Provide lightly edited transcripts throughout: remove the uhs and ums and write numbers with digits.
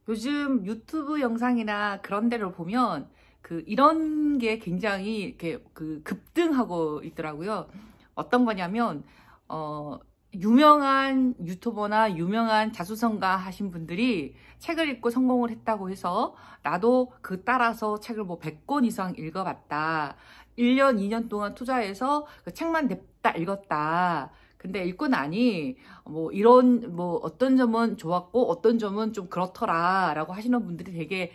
요즘 유튜브 영상이나 그런 데를 보면 이런 게 굉장히 이렇게 급등하고 있더라고요. 어떤 거냐면 유명한 유튜버나 유명한 자수성가 하신 분들이 책을 읽고 성공을 했다고 해서 나도 따라서 책을 뭐 100권 이상 읽어봤다. 1년, 2년 동안 투자해서 그 책만 냅다 읽었다. 근데 읽고 나니 어떤 점은 좋았고 어떤 점은 좀 그렇더라 라고 하시는 분들이 되게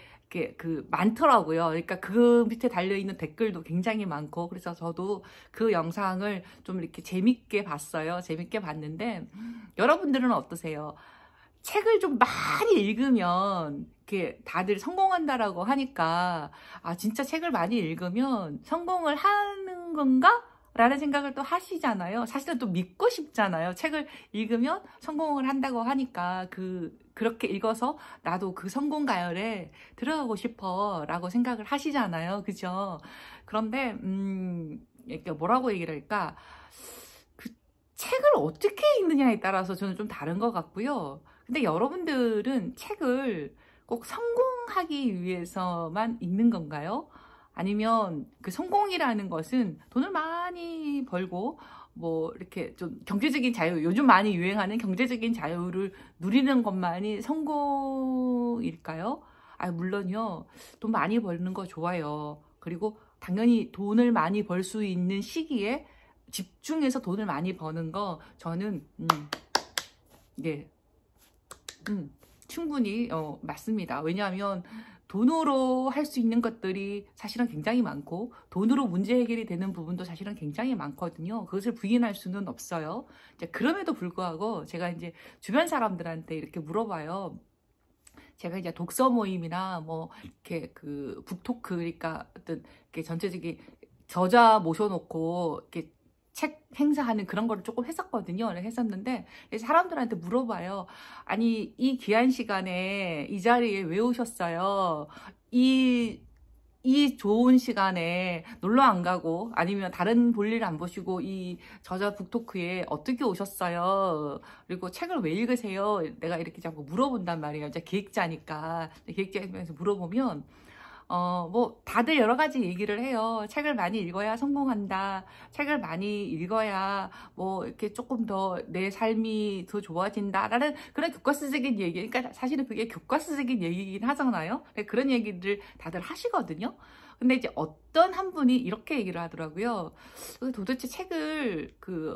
많더라고요. 그러니까 그 밑에 달려있는 댓글도 굉장히 많고, 그래서 저도 그 영상을 좀 이렇게 재밌게 봤어요. 재밌게 봤는데, 여러분들은 어떠세요? 책을 좀 많이 읽으면 이렇게 다들 성공한다라고 하니까, 아, 진짜 책을 많이 읽으면 성공을 하는 건가? 라는 생각을 또 하시잖아요. 사실은 또 믿고 싶잖아요. 책을 읽으면 성공을 한다고 하니까 그렇게 읽어서 나도 그 성공 가열에 들어가고 싶어 라고 생각을 하시잖아요. 그죠? 그런데 이렇게 뭐라고 얘기를 할까? 그 책을 어떻게 읽느냐에 따라서 저는 좀 다른 것 같고요. 근데 여러분들은 책을 꼭 성공하기 위해서만 읽는 건가요? 아니면 그 성공이라는 것은 돈을 많이 벌고 뭐 이렇게 좀 경제적인 자유, 요즘 많이 유행하는 경제적인 자유를 누리는 것만이 성공일까요? 아, 물론요. 돈 많이 버는 거 좋아요. 그리고 당연히 돈을 많이 벌 수 있는 시기에 집중해서 돈을 많이 버는 거 저는 예. 충분히 맞습니다. 왜냐하면 돈으로 할 수 있는 것들이 사실은 굉장히 많고 돈으로 문제 해결이 되는 부분도 사실은 굉장히 많거든요. 그것을 부인할 수는 없어요. 이제 그럼에도 불구하고 제가 이제 주변 사람들한테 이렇게 물어봐요. 제가 이제 독서 모임이나 뭐 이렇게 북토크, 그러니까 어떤 이렇게 전체적인 저자 모셔놓고 이렇게 책 행사하는 그런 거를 조금 했었거든요. 했었는데 사람들한테 물어봐요. 아니, 이 귀한 시간에 이 자리에 왜 오셨어요? 이 좋은 시간에 놀러 안 가고 아니면 다른 볼일 안 보시고 이 저자 북토크에 어떻게 오셨어요? 그리고 책을 왜 읽으세요? 내가 이렇게 자꾸 물어본단 말이에요. 이제 기획자니까. 기획자에서 물어보면 뭐 다들 여러 가지 얘기를 해요. 책을 많이 읽어야 성공한다. 책을 많이 읽어야 뭐 이렇게 조금 더 내 삶이 더 좋아진다라는 그런 교과서적인 얘기. 그러니까 사실은 그게 교과서적인 얘기긴 하잖아요. 그런 얘기들 다들 하시거든요. 근데 이제 어떤 한 분이 이렇게 얘기를 하더라고요. 도대체 책을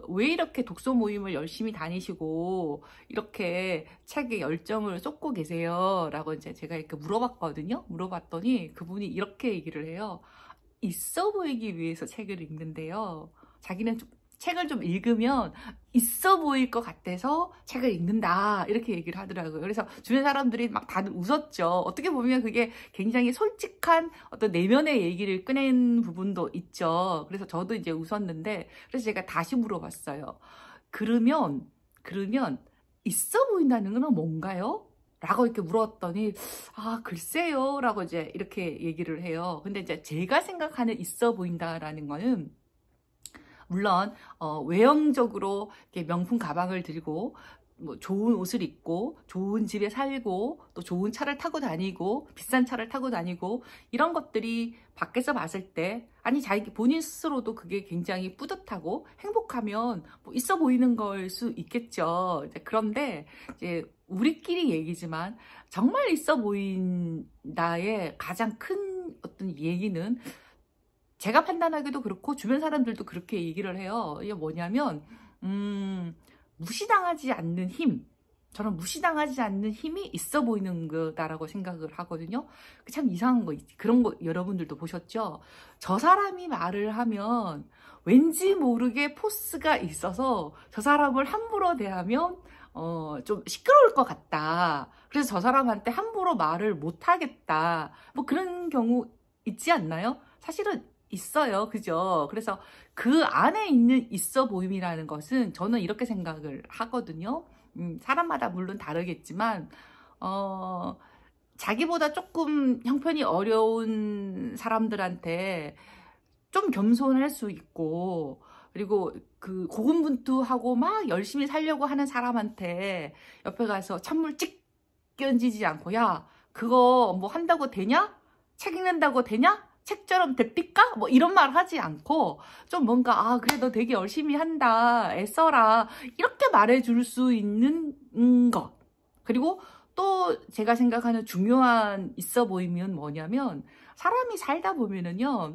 왜 이렇게 독서 모임을 열심히 다니시고 이렇게 책에 열정을 쏟고 계세요? 라고 이제 제가 이렇게 물어봤거든요. 물어봤더니 그분이 이렇게 얘기를 해요. 있어 보이기 위해서 책을 읽는데요. 자기는 책을 좀 읽으면 있어 보일 것 같아서 책을 읽는다, 이렇게 얘기를 하더라고요. 그래서 주변 사람들이 막 다들 웃었죠. 어떻게 보면 그게 굉장히 솔직한 어떤 내면의 얘기를 꺼낸 부분도 있죠. 그래서 저도 이제 웃었는데, 그래서 제가 다시 물어봤어요. 그러면 있어 보인다는 건 뭔가요? 라고 이렇게 물었더니, 아, 글쎄요 라고 이제 이렇게 얘기를 해요. 근데 이제 제가 생각하는 있어 보인다라는 거는, 물론 외형적으로 이렇게 명품 가방을 들고 뭐 좋은 옷을 입고 좋은 집에 살고 또 좋은 차를 타고 다니고 비싼 차를 타고 다니고 이런 것들이 밖에서 봤을 때, 아니 자기 본인 스스로도 그게 굉장히 뿌듯하고 행복하면 뭐 있어 보이는 걸 수 있겠죠. 그런데 이제 우리끼리 얘기지만 정말 있어 보인다의 가장 큰 어떤 얘기는, 제가 판단하기도 그렇고 주변 사람들도 그렇게 얘기를 해요. 이게 뭐냐면 무시당하지 않는 힘, 저는 무시당하지 않는 힘이 있어 보이는 거다라고 생각을 하거든요. 참 이상한 거 있지. 그런 거 여러분들도 보셨죠? 저 사람이 말을 하면 왠지 모르게 포스가 있어서 저 사람을 함부로 대하면 좀 시끄러울 것 같다. 그래서 저 사람한테 함부로 말을 못 하겠다. 뭐 그런 경우 있지 않나요? 사실은 있어요. 그죠? 그래서 그 안에 있는 있어 보임이라는 것은 저는 이렇게 생각을 하거든요. 사람마다 물론 다르겠지만, 자기보다 조금 형편이 어려운 사람들한테 좀 겸손할 수 있고, 그리고 고군분투하고 막 열심히 살려고 하는 사람한테 옆에 가서 찬물 찍 견지지 않고, 야, 그거 뭐 한다고 되냐? 책 읽는다고 되냐? 책처럼 됩니까? 뭐 이런 말 하지 않고 좀 뭔가 아 그래 너 되게 열심히 한다 애써라 이렇게 말해줄 수 있는 것. 그리고 또 제가 생각하는 중요한 있어 보이면 뭐냐면 사람이 살다 보면은요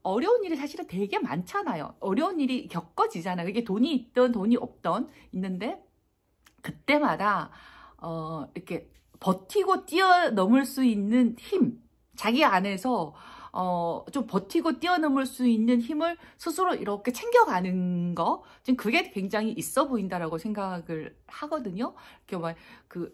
어려운 일이 사실은 되게 많잖아요. 어려운 일이 겪어지잖아요. 이게 돈이 있든 돈이 없든 있는데 그때마다 이렇게 버티고 뛰어넘을 수 있는 힘, 자기 안에서 좀 버티고 뛰어넘을 수 있는 힘을 스스로 이렇게 챙겨가는 거, 지금 그게 굉장히 있어 보인다라고 생각을 하거든요. 이렇게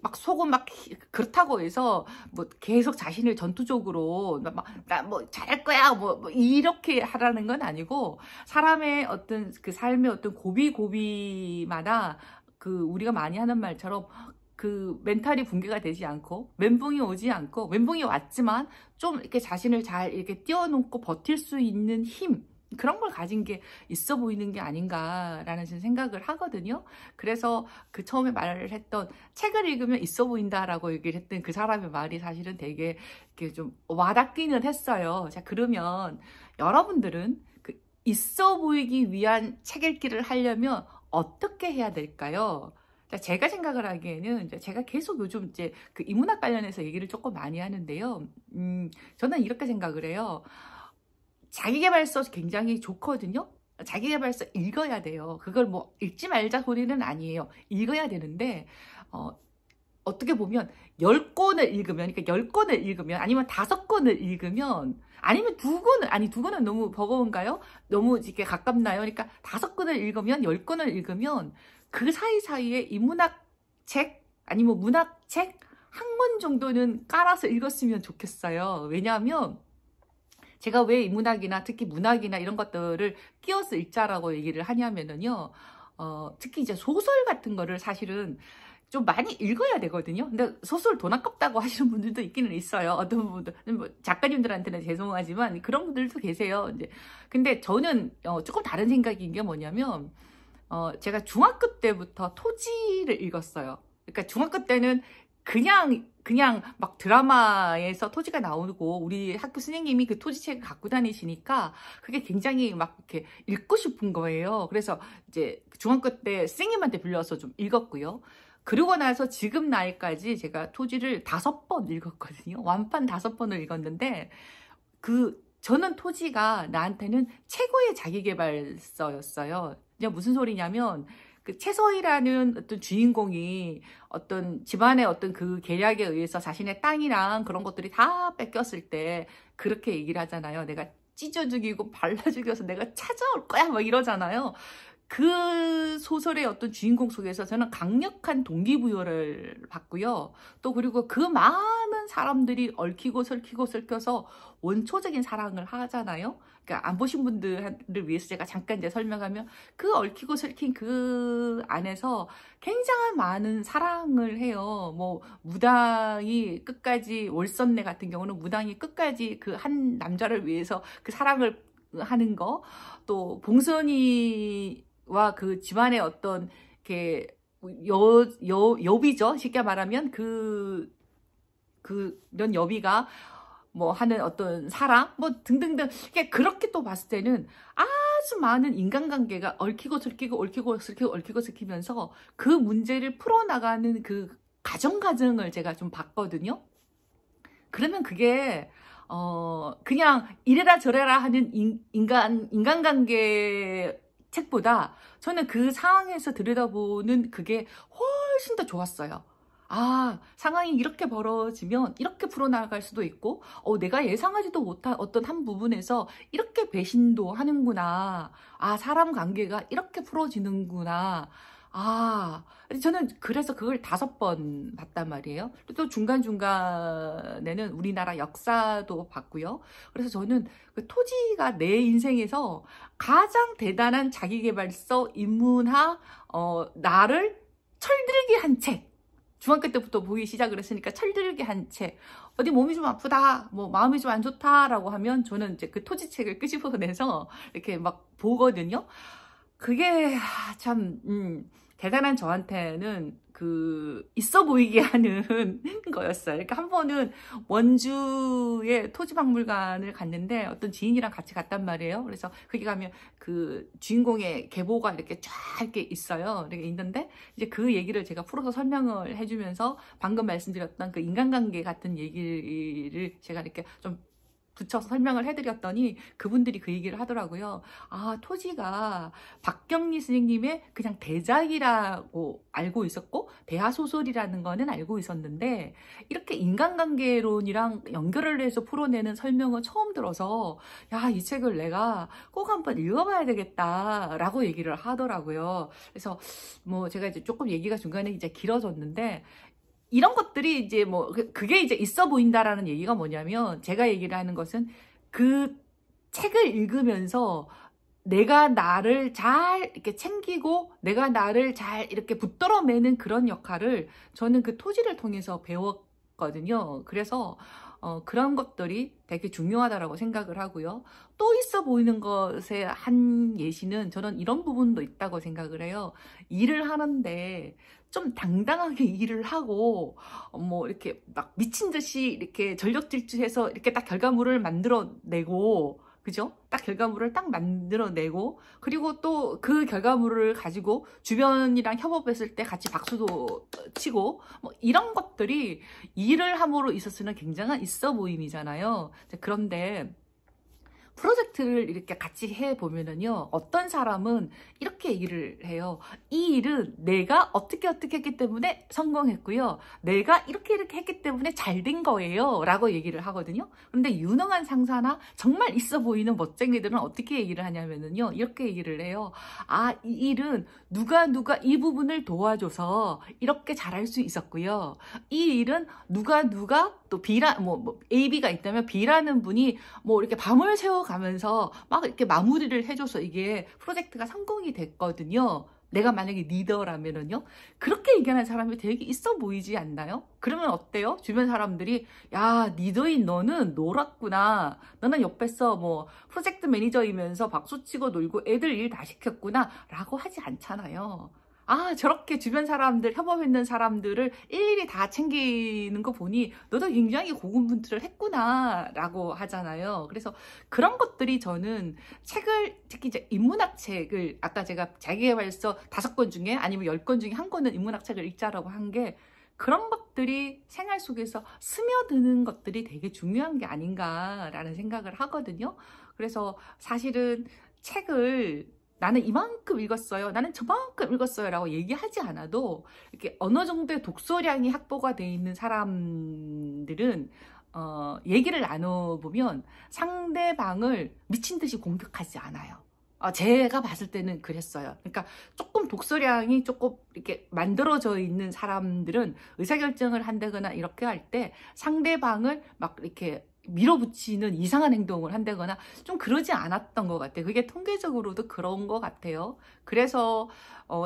막 속은 막 그렇다고 해서 뭐 계속 자신을 전투적으로 나 뭐 잘할 거야 뭐 이렇게 하라는 건 아니고 사람의 어떤 그 삶의 어떤 고비고비마다 그 우리가 많이 하는 말처럼 그 멘탈이 붕괴가 되지 않고 멘붕이 오지 않고 멘붕이 왔지만 좀 이렇게 자신을 잘 이렇게 띄워놓고 버틸 수 있는 힘 그런 걸 가진 게 있어 보이는 게 아닌가라는 생각을 하거든요. 그래서 그 처음에 말을 했던 책을 읽으면 있어 보인다라고 얘기를 했던 그 사람의 말이 사실은 되게 이렇게 좀 와닿기는 했어요. 자, 그러면 여러분들은 그 있어 보이기 위한 책 읽기를 하려면 어떻게 해야 될까요? 제가 생각을 하기에는 제가 계속 요즘 이제 그 인문학 관련해서 얘기를 조금 많이 하는데요. 저는 이렇게 생각을 해요. 자기계발서 굉장히 좋거든요. 자기계발서 읽어야 돼요. 그걸 뭐 읽지 말자 소리는 아니에요. 읽어야 되는데 어떻게 보면 10권을 읽으면 그러니까 10권을 읽으면 아니면 5권을 읽으면 아니면 2권을 아니 2권은 너무 버거운가요? 너무 이렇게 가깝나요? 그러니까 5권을 읽으면 10권을 읽으면 그 사이사이에 인문학 책 아니면 문학책 한 권 정도는 깔아서 읽었으면 좋겠어요. 왜냐하면 제가 왜 인문학이나 특히 문학이나 이런 것들을 끼워서 읽자라고 얘기를 하냐면은요. 특히 이제 소설 같은 거를 사실은 좀 많이 읽어야 되거든요. 근데 소설 돈 아깝다고 하시는 분들도 있기는 있어요. 어떤 분들, 뭐 작가님들한테는 죄송하지만 그런 분들도 계세요. 이제 근데 저는 조금 다른 생각인 게 뭐냐면 제가 중학교 때부터 토지를 읽었어요. 그러니까 중학교 때는 그냥 막 드라마에서 토지가 나오고 우리 학교 선생님이 그 토지책을 갖고 다니시니까 그게 굉장히 막 이렇게 읽고 싶은 거예요. 그래서 이제 중학교 때 선생님한테 빌려서 좀 읽었고요. 그러고 나서 지금 나이까지 제가 토지를 5번 읽었거든요. 완판 5번을 읽었는데 저는 토지가 나한테는 최고의 자기계발서였어요. 그냥 무슨 소리냐면 그 채서희라는 어떤 주인공이 어떤 집안의 어떤 그 계략에 의해서 자신의 땅이랑 그런 것들이 다 뺏겼을 때 그렇게 얘기를 하잖아요. 내가 찢어 죽이고 발라 죽여서 내가 찾아올 거야 막 이러잖아요. 그 소설의 어떤 주인공 속에서 저는 강력한 동기부여를 받고요. 또 그리고 그 많은 사람들이 얽히고 설키고 설켜서 원초적인 사랑을 하잖아요. 그러니까 안 보신 분들을 위해서 제가 잠깐 이제 설명하면 그 얽히고 설킨 그 안에서 굉장한 많은 사랑을 해요. 뭐 무당이 끝까지 월선내 같은 경우는 무당이 끝까지 그 한 남자를 위해서 그 사랑을 하는 거, 또 봉선이와 그 집안의 어떤 이렇게 여비죠. 쉽게 말하면 그런 여비가 뭐 하는 어떤 사랑 뭐 등등등 그렇게 또 봤을 때는 아주 많은 인간관계가 얽히고 설키고 얽히고 설키고 얽히고 설키면서 그 문제를 풀어나가는 그 과정을 제가 좀 봤거든요. 그러면 그게 그냥 이래라 저래라 하는 인간관계 책보다 저는 그 상황에서 들여다보는 그게 훨씬 더 좋았어요. 아, 상황이 이렇게 벌어지면 이렇게 풀어나갈 수도 있고, 내가 예상하지도 못한 어떤 한 부분에서 이렇게 배신도 하는구나. 아, 사람 관계가 이렇게 풀어지는구나. 아, 저는 그래서 그걸 5번 봤단 말이에요. 또 중간중간에는 우리나라 역사도 봤고요. 그래서 저는 그 토지가 내 인생에서 가장 대단한 자기계발서, 인문학, 나를 철들게 한 책. 중학교 때부터 보기 시작을 했으니까 철들게 한 책. 어디 몸이 좀 아프다, 뭐 마음이 좀 안 좋다라고 하면 저는 이제 그 토지책을 끄집어내서 이렇게 막 보거든요. 그게 참 대단한 저한테는 그 있어 보이게 하는 거였어요. 그러니까 한 번은 원주의 토지박물관을 갔는데 어떤 지인이랑 같이 갔단 말이에요. 그래서 거기 가면 그 주인공의 계보가 이렇게 쫙 이렇게 있어요. 이렇게 있는데 이제 그 얘기를 제가 풀어서 설명을 해주면서 방금 말씀드렸던 그 인간관계 같은 얘기를 제가 이렇게 좀 붙여서 설명을 해드렸더니 그분들이 그 얘기를 하더라고요. 아, 토지가 박경리 선생님의 그냥 대작이라고 알고 있었고 대하소설이라는 거는 알고 있었는데 이렇게 인간관계론이랑 연결을 해서 풀어내는 설명은 처음 들어서 야, 이 책을 내가 꼭 한번 읽어봐야 되겠다라고 얘기를 하더라고요. 그래서 뭐 제가 이제 조금 얘기가 중간에 이제 길어졌는데 이런 것들이 이제 뭐 그게 이제 있어 보인다라는 얘기가 뭐냐면 제가 얘기를 하는 것은 그 책을 읽으면서 내가 나를 잘 이렇게 챙기고 내가 나를 잘 이렇게 붙들어매는 그런 역할을 저는 그 토지를 통해서 배웠거든요. 그래서 그런 것들이 되게 중요하다라고 생각을 하고요. 또 있어 보이는 것의 한 예시는 저는 이런 부분도 있다고 생각을 해요. 일을 하는데 좀 당당하게 일을 하고 뭐 이렇게 막 미친 듯이 이렇게 전력 질주해서 이렇게 딱 결과물을 만들어내고 그죠? 딱 결과물을 딱 만들어내고 그리고 또 그 결과물을 가지고 주변이랑 협업했을 때 같이 박수도 치고 뭐 이런 것들이 일을 함으로 있어서는 굉장한 있어 보임이잖아요. 그런데 프로젝트를 이렇게 같이 해보면은요, 어떤 사람은 이렇게 얘기를 해요. 이 일은 내가 어떻게 했기 때문에 성공했고요. 내가 이렇게 했기 때문에 잘 된 거예요. 라고 얘기를 하거든요. 그런데 유능한 상사나 정말 있어 보이는 멋쟁이들은 어떻게 얘기를 하냐면은요, 이렇게 얘기를 해요. 아, 이 일은 누가 이 부분을 도와줘서 이렇게 잘할 수 있었고요. 이 일은 누가 또 뭐 A, B가 있다면 B라는 분이 뭐 이렇게 밤을 새워가면서 막 이렇게 마무리를 해줘서 이게 프로젝트가 성공이 됐거든요. 내가 만약에 리더라면은요. 그렇게 얘기하는 사람이 되게 있어 보이지 않나요? 그러면 어때요? 주변 사람들이 야, 리더인 너는 놀았구나. 너는 옆에서 뭐 프로젝트 매니저이면서 박수치고 놀고 애들 일 다 시켰구나 라고 하지 않잖아요. 아, 저렇게 주변 사람들, 협업했는 사람들을 일일이 다 챙기는 거 보니 너도 굉장히 고군분투를 했구나 라고 하잖아요. 그래서 그런 것들이 저는 책을, 특히 이제 인문학 책을 아까 제가 자기계발서 5권 중에 아니면 10권 중에 한 권은 인문학 책을 읽자라고 한 게 그런 것들이 생활 속에서 스며드는 것들이 되게 중요한 게 아닌가라는 생각을 하거든요. 그래서 사실은 책을 나는 이만큼 읽었어요. 나는 저만큼 읽었어요. 라고 얘기하지 않아도 이렇게 어느 정도의 독서량이 확보가 돼 있는 사람들은 얘기를 나눠보면 상대방을 미친 듯이 공격하지 않아요. 제가 봤을 때는 그랬어요. 그러니까 조금 독서량이 조금 이렇게 만들어져 있는 사람들은 의사결정을 한다거나 이렇게 할 때 상대방을 막 이렇게 밀어붙이는 이상한 행동을 한다거나 좀 그러지 않았던 것 같아요. 그게 통계적으로도 그런 것 같아요. 그래서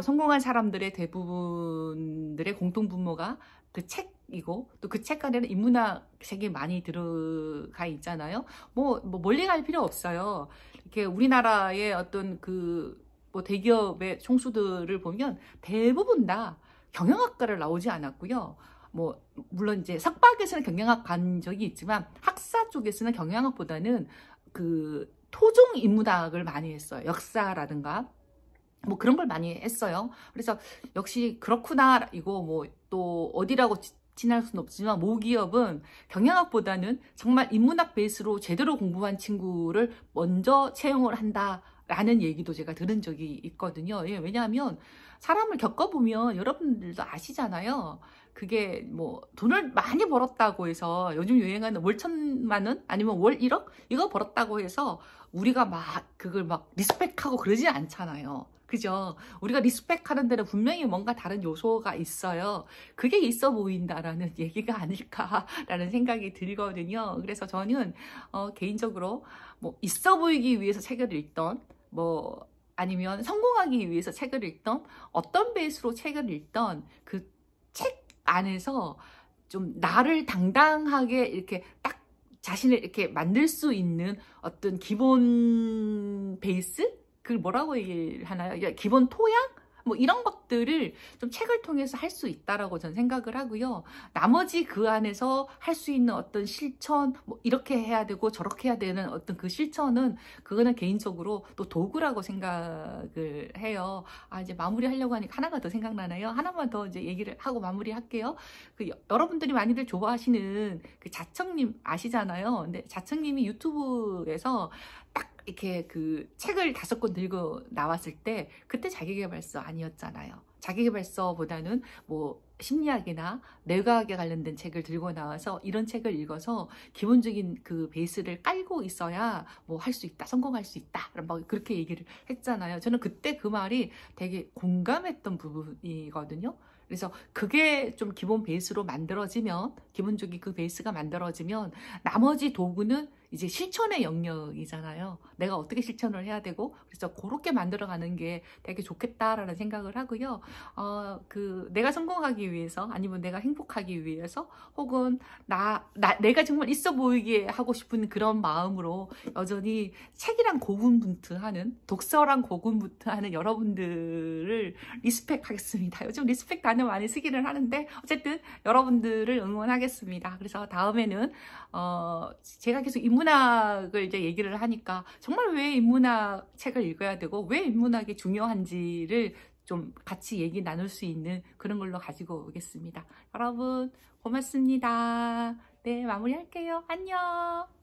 성공한 사람들의 대부분들의 공통분모가 그 책이고 또 그 책 안에는 인문학책이 많이 들어가 있잖아요. 뭐 멀리 갈 필요 없어요. 이렇게 우리나라의 어떤 뭐 대기업의 총수들을 보면 대부분 다 경영학과를 나오지 않았고요. 뭐 물론 이제 석박에서는 경영학 간 적이 있지만 학사 쪽에서는 경영학보다는 그 토종 인문학을 많이 했어요. 역사라든가 뭐 그런 걸 많이 했어요. 그래서 역시 그렇구나. 이거 뭐 또 어디라고 지날 수는 없지만 모기업은 경영학보다는 정말 인문학 베이스로 제대로 공부한 친구를 먼저 채용을 한다라는 얘기도 제가 들은 적이 있거든요. 예, 왜냐하면 사람을 겪어보면 여러분들도 아시잖아요. 그게 뭐 돈을 많이 벌었다고 해서 요즘 유행하는 월 1,000만 원 아니면 월 1억 이거 벌었다고 해서 우리가 막 그걸 막 리스펙하고 그러지 않잖아요. 그죠? 우리가 리스펙하는 데는 분명히 뭔가 다른 요소가 있어요. 그게 있어 보인다라는 얘기가 아닐까라는 생각이 들거든요. 그래서 저는 개인적으로 뭐 있어 보이기 위해서 책을 읽던 뭐 아니면 성공하기 위해서 책을 읽던 어떤 베이스로 책을 읽던 그 책 안에서 좀 나를 당당하게 이렇게 딱 자신을 이렇게 만들 수 있는 어떤 기본 베이스? 그걸 뭐라고 얘기를 하나요? 기본 토양? 뭐 이런 것들을 좀 책을 통해서 할 수 있다라고 저는 생각을 하고요. 나머지 그 안에서 할 수 있는 어떤 실천, 뭐 이렇게 해야 되고 저렇게 해야 되는 어떤 그 실천은 그거는 개인적으로 또 도구라고 생각을 해요. 아, 이제 마무리하려고 하니까 하나가 더 생각나네요. 하나만 더 이제 얘기를 하고 마무리할게요. 여러분들이 많이들 좋아하시는 그 자청님 아시잖아요. 근데 자청님이 유튜브에서 딱 이렇게 그 책을 5권 들고 나왔을 때 그때 자기계발서 아니었잖아요. 자기계발서보다는 뭐 심리학이나 뇌과학에 관련된 책을 들고 나와서 이런 책을 읽어서 기본적인 그 베이스를 깔고 있어야 뭐 할 수 있다, 성공할 수 있다, 뭐 그렇게 얘기를 했잖아요. 저는 그때 그 말이 되게 공감했던 부분이거든요. 그래서 그게 좀 기본 베이스로 만들어지면, 기본적인 그 베이스가 만들어지면 나머지 도구는 이제 실천의 영역이잖아요. 내가 어떻게 실천을 해야 되고, 그래서 그렇게 만들어가는 게 되게 좋겠다라는 생각을 하고요. 내가 성공하기 위해서, 아니면 내가 행복하기 위해서, 혹은 내가 정말 있어 보이게 하고 싶은 그런 마음으로 여전히 책이랑 고군분투하는, 독서랑 고군분투하는 여러분들을 리스펙하겠습니다. 요즘 리스펙 단어 많이 쓰기는 하는데 어쨌든 여러분들을 응원하겠습니다. 그래서 다음에는 제가 계속 인문학을 이제 얘기를 하니까 정말 왜 인문학 책을 읽어야 되고 왜 인문학이 중요한지를 좀 같이 얘기 나눌 수 있는 그런 걸로 가지고 오겠습니다. 여러분 고맙습니다. 네, 마무리할게요. 안녕.